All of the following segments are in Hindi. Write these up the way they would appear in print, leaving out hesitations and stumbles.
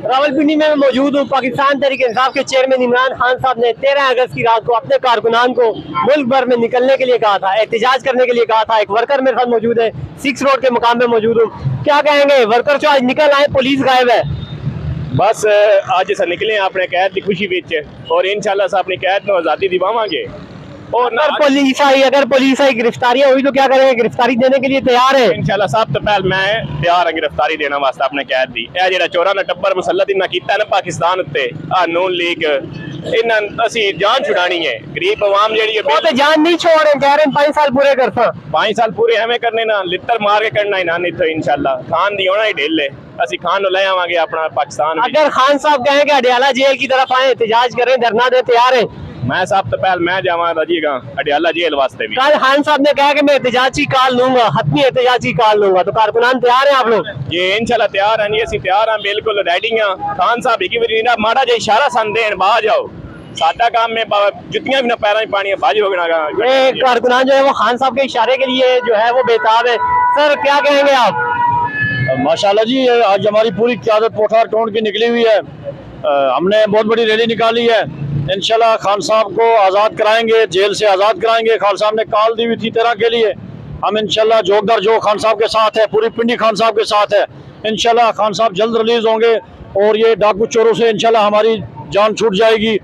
रावलपिंडी में मैं मौजूद हूँ। पाकिस्तान तहरीक इंसाफ के चेयरमैन इमरान खान साहब ने 13 अगस्त की रात को अपने कारकुनान को मुल्क भर में निकलने के लिए कहा था, एहतजाज करने के लिए कहा था। एक वर्कर मेरे साथ मौजूद है, 6 रोड के मुकाम पे मौजूद हूँ। क्या कहेंगे, वर्कर जो आज निकल आए, पुलिस गायब है। बस आज अस निकले अपने कैद की खुशी विच और इंशाल्लाह अस अपनी कैद को आज़ादी दिवावांगे। और अगर पुलिस आई गिरफ्तारियां हुई तो क्या करेंगे? गिरफ्तारी देने के लिए तैयार है इंशाल्लाह। सब तो पहले मैं तैयार हाँ गिरफ्तारी देने वास्ते अपने कैद दी। यह जो चोरां दा टब्बर मुसलत इन्ना कीता ना पाकिस्तान उत्ते, नून लीग इन्हां असी जान छुड़ानी है। गरीब अवाम जेहड़ी वो तो जान नहीं छोड़ रहे, कह रहे 5 साल पूरे करता। 5 साल पूरे एवें करने ना, लित्तर मार के करना ही ना इत्थों इंशाल्लाह। खान दी होना ही ढिल है, असी खान नु ले आवांगे अपना पाकिस्तान। अगर खान साहब कहें कि अडियाला जेल की तरफ आए, एहतजाज करें, धरना दे, तैयार है? मैं सब तो पहले मैं जावा रजीगा अडियाला जेल वास्ते भी। कल खान साहब ने कहा कि मैं एहतजाजी कॉल लूंगा, हतमी एहतजाजी कॉल लूंगा, तो कारकुनान तैयार है आप लोग? ये इंशाल्लाह तैयार हैं जी, असी तैयार हैं, बिल्कुल रेडी हैं। खान साहब की वरी ना माड़ा जा इशारा सन देन बाहर जाओ, साडा काम में जुतियां भी ना पैरों में पानी बाज हो गया। ये कारकुनान जो है वो खान साहब के इशारे के लिए जो है वो बेताब है। सर क्या कहेंगे आप? माशाल्लाह जी, आज हमारी पूरी क़यादत पोठार टोन की निकली हुई है। हमने बहुत बड़ी रैली निकाली है। इंशाल्लाह खान साहब को आज़ाद कराएंगे, जेल से आज़ाद कराएंगे। खान साहब ने कॉल दी हुई थी 13 के लिए। हम इंशाल्लाह जोगदार जो खान साहब के साथ है, पूरी पिंडी खान साहब के साथ है। इंशाल्लाह खान साहब जल्द रिलीज होंगे और ये डाकू चोरों से इंशाल्लाह हमारी जान छूट जाएगी।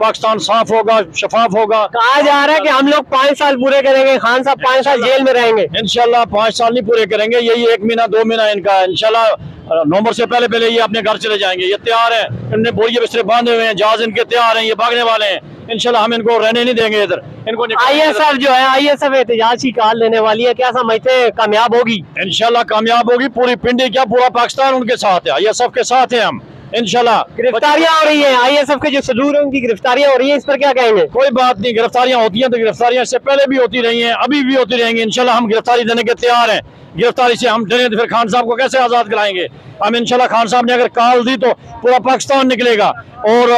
पाकिस्तान साफ होगा, शफाफ होगा। कहा जा रहा है कि हम लोग 5 साल पूरे करेंगे, खान साहब 5 साल जेल में रहेंगे। इंशाल्लाह 5 साल नहीं पूरे करेंगे, यही 1 महीना 2 महीना इनका। इंशाल्लाह नवंबर से पहले ये अपने घर चले जाएंगे। ये तैयार है, इनने बोरिए बिस्तरे बांधे हुए हैं, जहाज इनके तैयार हैं, ये भागने वाले हैं। इंशाल्लाह हम इनको रहने नहीं देंगे इधर। इनको ISF जो है, ISF एहतजाज की कॉल लेने वाली है, क्या समझते हैं कामयाब होगी? इंशाल्लाह कामयाब होगी। पूरी पिंडी क्या पूरा पाकिस्तान उनके साथ है, ISF के साथ है हम इंशाल्लाह। गिरफ्तारियां हो रही है, ISF के जो सदूर है उनकी गिरफ्तारियां हो रही है, इस पर क्या कहेंगे? कोई बात नहीं, गिरफ्तारियां होती हैं तो गिरफ्तारियां इससे पहले भी होती रही हैं, अभी भी होती रहेंगी। इंशाल्लाह हम गिरफ्तारी देने के तैयार हैं। गिरफ्तारी से हम डरे तो फिर खान साहब को कैसे आज़ाद कराएंगे? हम इंशाल्लाह खान साहब ने अगर कॉल दी तो पूरा पाकिस्तान निकलेगा और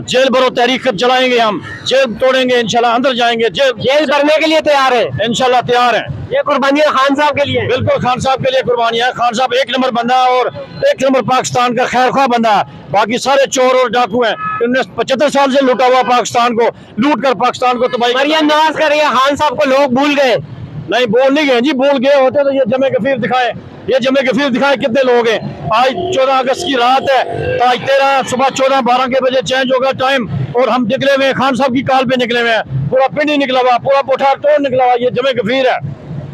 जेल भरो तहरीक चलाएंगे। हम जेल तोड़ेंगे, इंशाल्लाह अंदर जाएंगे। जेल भरने के लिए तैयार है? इंशाल्लाह तैयार हैं। ये कुर्बानियां खान साहब के लिए? बिल्कुल खान साहब के लिए कुर्बानियां है। खान साहब 1 नंबर बंदा है और 1 नंबर पाकिस्तान का खैरख्वाह बंदा है। बाकी सारे चोर और डाकू हैं, इन्होंने 75 साल से लूटा हुआ पाकिस्तान को, लूट कर पाकिस्तान को तबाही। मरियम नवाज कर रही है, खान साहब को लोग भूल गए। नहीं, बोल नहीं गए जी, बोल गए होते तो ये जमे गफीर दिखाए, ये जमे गफीर दिखाए कितने लोग हैं। आज 14 अगस्त की रात है, तो आज 13 सुबह 14-12 के बजे चेंज होगा टाइम और हम निकले हुए खान साहब की कॉल पे निकले हुए हैं। पूरा पिंडी निकला हुआ, पूरा पोठार टोन निकला हुआ, ये जमे गफीर है।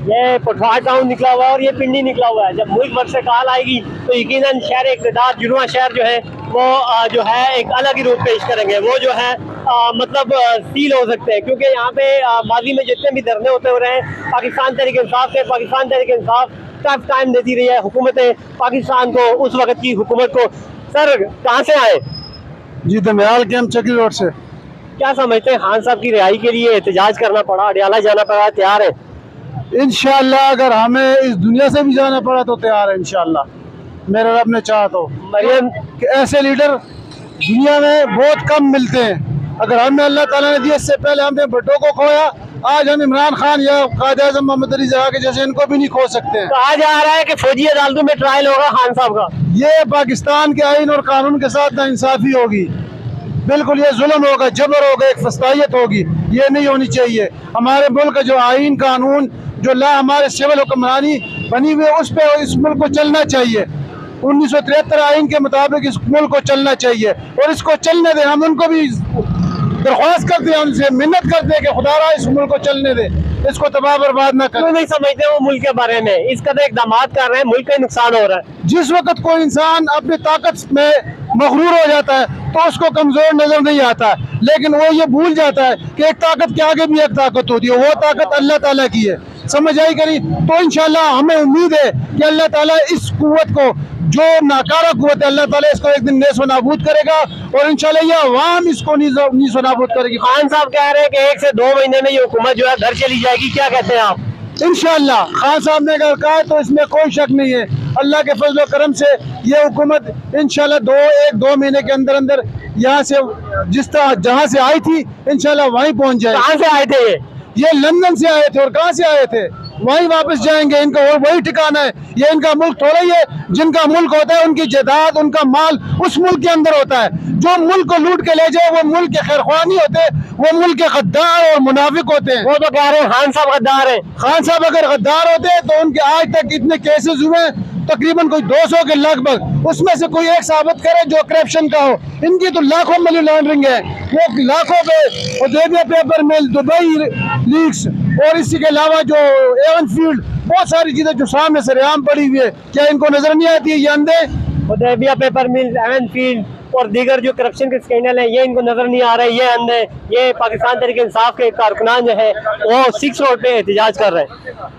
ये पोठार टाउन निकला हुआ और ये पिंडी निकला हुआ है। जब मुल्क भर से कॉल आएगी तो यकीनन शहर इक़्तिदार जुनूआ शहर जो है वो जो है एक अलग ही रूप पेश करेंगे। वो जो है मतलब सील हो सकते हैं, क्योंकि यहाँ पे माजी में जितने भी धरने होते हो रहे हैं, पाकिस्तान तहरीक इंसाफ के, पाकिस्तान तहरीक इंसाफ टफ टाइम देती रही है हुकूमत पाकिस्तान को, उस वक्त की हुकूमत को। सर कहाँ से आए? जी दमियाल कैंप चक्री रोड से। क्या समझते हैं, खान साहब की रिहाई के लिए एहतजाज करना पड़ा, अडियाला जाना पड़ा, तैयार है? इंशाल्लाह अगर हमें इस दुनिया से भी जाना पड़ा तो तैयार है इंशाल्लाह, मेरे रब ने चाहा तो। मरियम कि ऐसे लीडर दुनिया में बहुत कम मिलते हैं। अगर हमें अल्लाह ताला ने दिया, इससे पहले हमने भुट्टो को खोया, आज हम इमरान खान या कायद-ए-आज़म मोहम्मद अली ज़िया के जैसे इनको भी नहीं खो सकते हैं। कहा जा रहा है कि फौजी अदालतों में ट्रायल होगा खान साहब का। ये पाकिस्तान के आइन और कानून के साथ नाइंसाफी होगी, बिल्कुल ये जुल्म होगा, जबर होगा, एक फस्तायत होगी, ये नहीं होनी चाहिए। हमारे मुल्क का जो आइन कानून जो ला हमारे सिविल हुक्मरानी बनी हुई है, उस पर इस मुल्क को चलना चाहिए। 1973 आइन के मुताबिक इस मुल्क को चलना चाहिए और इसको चलने दें। हम उनको भी दरख्वास्त करते हैं, उनसे मिन्नत करते हैं कि खुदारा इस मुल्क को चलने दे, इसको तबाह बर्बाद न करें। नहीं समझते वो मुल्क के बारे में, इस कदर इकदाम कर रहे हैं, मुल्क का नुकसान हो रहा है। जिस वक्त कोई इंसान अपनी ताकत में मगरूर हो जाता है तो उसको कमजोर नजर नहीं आता, लेकिन वो ये भूल जाता है कि एक ताकत के आगे भी एक ताकत होती है, वो ताकत अल्लाह ताला की है। समझ आई करी? तो इंशाल्लाह हमें उम्मीद है कि अल्लाह ताला इस कुव्वत को, जो नाकारा कुव्वत है, अल्लाह ताला इसको एक दिन नेस व नाबूद करेगा और इंशाल्लाह ये अवाम इसको नीस व नाबूद करेगी। खान साहब कह रहे हैं कि 1 से 2 महीने में ये हुकूमत जो है घर चली जाएगी, क्या कहते हैं आप? इंशाल्लाह खान साहब ने अगर कहा तो इसमें कोई शक नहीं है। अल्लाह के फजल व करम से ये हुकूमत इंशाल्लाह 1-2 महीने के अंदर अंदर यहाँ से जिस तरह जहाँ से आई थी इंशाल्लाह वहीं पहुँच जाए। कहाँ से आए थे ये? लंदन से आए थे। और कहाँ से आए थे? वहीं वापस जाएंगे। इनका और वही ठिकाना है, ये इनका मुल्क थोड़ा ही है। जिनका मुल्क होता है उनकी जायदाद, उनका माल उस मुल्क के अंदर होता है। जो मुल्क को लूट के ले जाए वो मुल्क के खैरख्वाह नहीं होते, वो मुल्क के गद्दार और मुनाफिक होते हैं। वो तो कह रहे हैं खान साहब गद्दार हैं। खान साहब अगर गद्दार होते तो उनके आज तक इतने केसेस हुए तकरीबन कोई 200 के लगभग, उसमें से कोई एक साबित करे जो करप्शन का हो। इनकी तो लाखों मनी लॉन्ड्रिंग है, वो लाखों पे हुदैबिया पेपर मिल, दुबई लीक्स और इसी के अलावा जो एवन फील्ड, बहुत सारी चीजें जो सामने सरेआम पड़ी हुई है। क्या इनको नजर नहीं आती है ये अंधे? हुदैबिया पेपर मिल, एवन फील्ड और दीगर जो करप्शन के स्कैंडल हैं, ये इनको नजर नहीं आ रहे। ये अंधे, ये पाकिस्तान तहरीक इंसाफ के कारकुनान जो है वो 6 रोड पे एहतजाज कर रहे हैं।